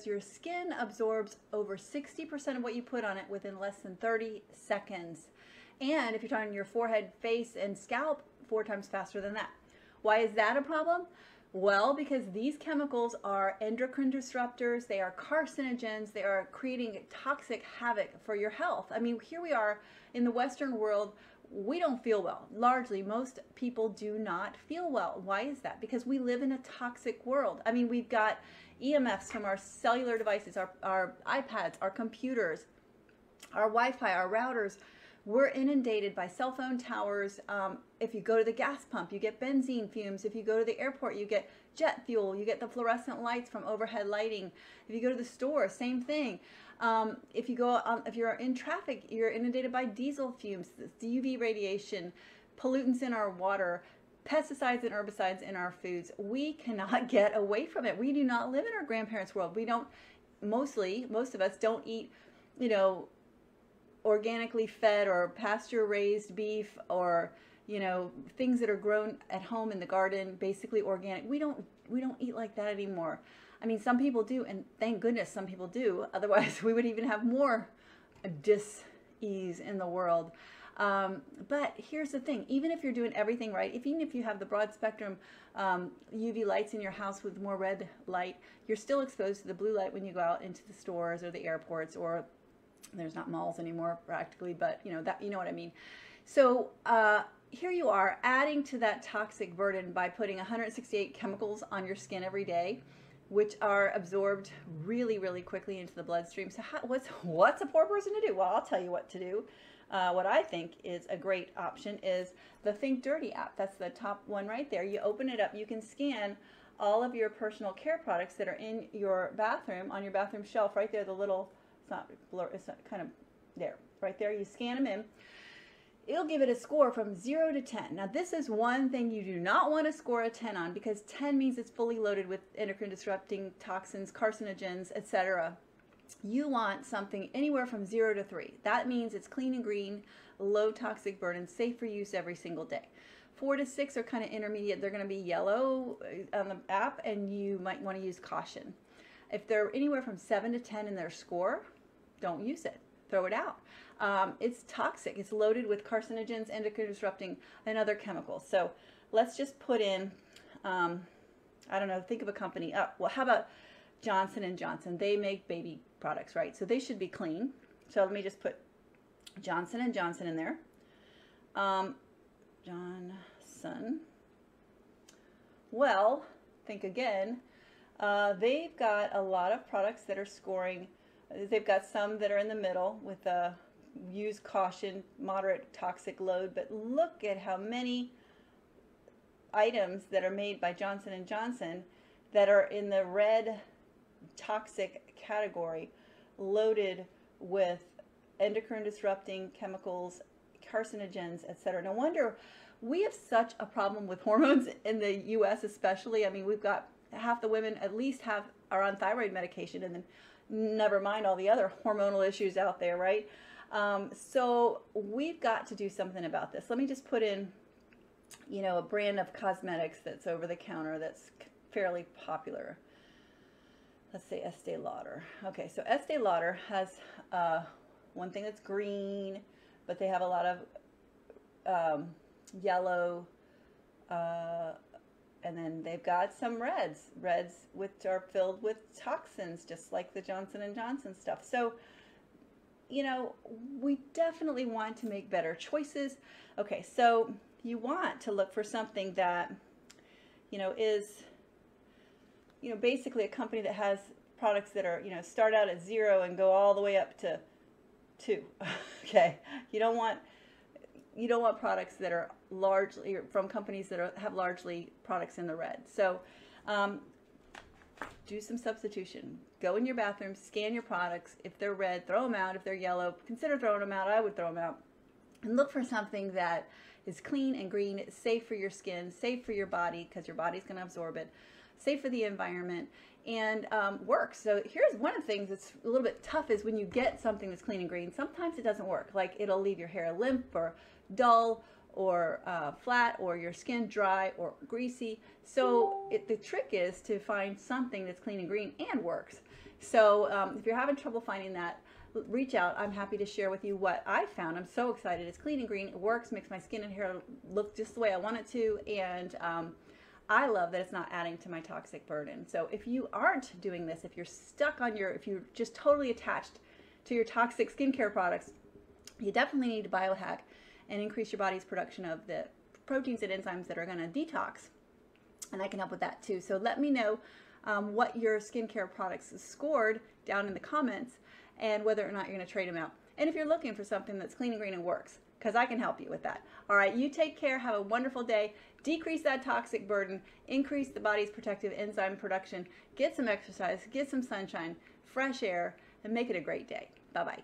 Your skin absorbs over 60% of what you put on it within less than 30 seconds. And if you're talking your forehead, face, and scalp, 4 times faster than that. Why is that a problem? Well, because these chemicals are endocrine disruptors, they are carcinogens, they are creating toxic havoc for your health. I mean, here we are in the Western world, we don't feel well. Largely, most people do not feel well. Why is that? Because we live in a toxic world. I mean, we've got EMFs from our cellular devices, our iPads, our computers, our Wi-Fi, our routers. We're inundated by cell phone towers. If you go to the gas pump, you get benzene fumes. If you go to the airport, you get jet fuel. You get the fluorescent lights from overhead lighting. If you go to the store, same thing. If you're in traffic, you're inundated by diesel fumes, UV radiation, pollutants in our water, pesticides and herbicides in our foods. We cannot get away from it. We do not live in our grandparents' world. We don't, most of us don't eat, organically fed or pasture raised beef or things that are grown at home in the garden, basically organic. We don't eat like that anymore. I mean, some people do, and thank goodness some people do. Otherwise, we would even have more dis-ease in the world. But here's the thing, even if you're doing everything right, even if you have the broad spectrum UV lights in your house with more red light, you're still exposed to the blue light when you go out into the stores or the airports, or there's not malls anymore practically, but you know what I mean. So here you are adding to that toxic burden by putting 168 chemicals on your skin every day, which are absorbed really, really quickly into the bloodstream. So what's a poor person to do? Well, I'll tell you what to do. What I think is a great option is the Think Dirty app. That's the top one right there. You open it up, you can scan all of your personal care products that are in your bathroom, on your bathroom shelf right there, the little, it's not kind of there, right there. You scan them in. It'll give it a score from 0 to 10. Now, this is one thing you do not want to score a 10 on, because 10 means it's fully loaded with endocrine disrupting toxins, carcinogens, etc. You want something anywhere from 0 to 3. That means it's clean and green, low toxic burden, safe for use every single day. 4 to 6 are kind of intermediate. They're going to be yellow on the app, and you might want to use caution. If they're anywhere from 7 to 10 in their score, don't use it. Throw it out. It's toxic. It's loaded with carcinogens, endocrine disrupting, and other chemicals. So let's just put in, I don't know, think of a company. Well, how about Johnson & Johnson? They make baby products, right? So they should be clean. So let me just put Johnson & Johnson in there. Johnson. Well, think again. They've got a lot of products that are scoring. They've got some that are in the middle with a use caution, moderate toxic load, but look at how many items that are made by Johnson & Johnson that are in the red toxic category, loaded with endocrine disrupting chemicals, carcinogens, etc. No wonder we have such a problem with hormones in the US especially. I mean, we've got half the women at least are on thyroid medication, and then never mind all the other hormonal issues out there, right? So we've got to do something about this. Let me just put in, a brand of cosmetics that's over the counter that's fairly popular. Let's say Estee Lauder. Okay, so Estee Lauder has one thing that's green, but they have a lot of yellow, and then they've got some reds which are filled with toxins, just like the Johnson & Johnson stuff. So, we definitely want to make better choices. Okay, so you want to look for something that, is, basically a company that has products that are, start out at 0 and go all the way up to 2. Okay, you don't want products that are largely from companies that have largely products in the red. So do some substitution. Go in your bathroom, scan your products. If they're red, throw them out. If they're yellow, consider throwing them out. I would throw them out. And look for something that is clean and green, safe for your skin, safe for your body, because your body's going to absorb it, safe for the environment, and works. So here's one of the things that's a little bit tough is when you get something that's clean and green, sometimes it doesn't work. Like it'll leave your hair limp or dull or flat, or your skin dry or greasy. So the trick is to find something that's clean and green and works. So if you're having trouble finding that, reach out. I'm happy to share with you what I found. I'm so excited. It's clean and green. It works, makes my skin and hair look just the way I want it to. And I love that it's not adding to my toxic burden. So if you aren't doing this, if you're stuck on if you're just totally attached to your toxic skincare products, you definitely need to biohack and increase your body's production of the proteins and enzymes that are going to detox. And I can help with that too. So let me know what your skincare products scored down in the comments and whether or not you're going to trade them out. And if you're looking for something that's clean and green and works, because I can help you with that. All right, you take care. Have a wonderful day. Decrease that toxic burden. Increase the body's protective enzyme production. Get some exercise. Get some sunshine, fresh air, and make it a great day. Bye-bye.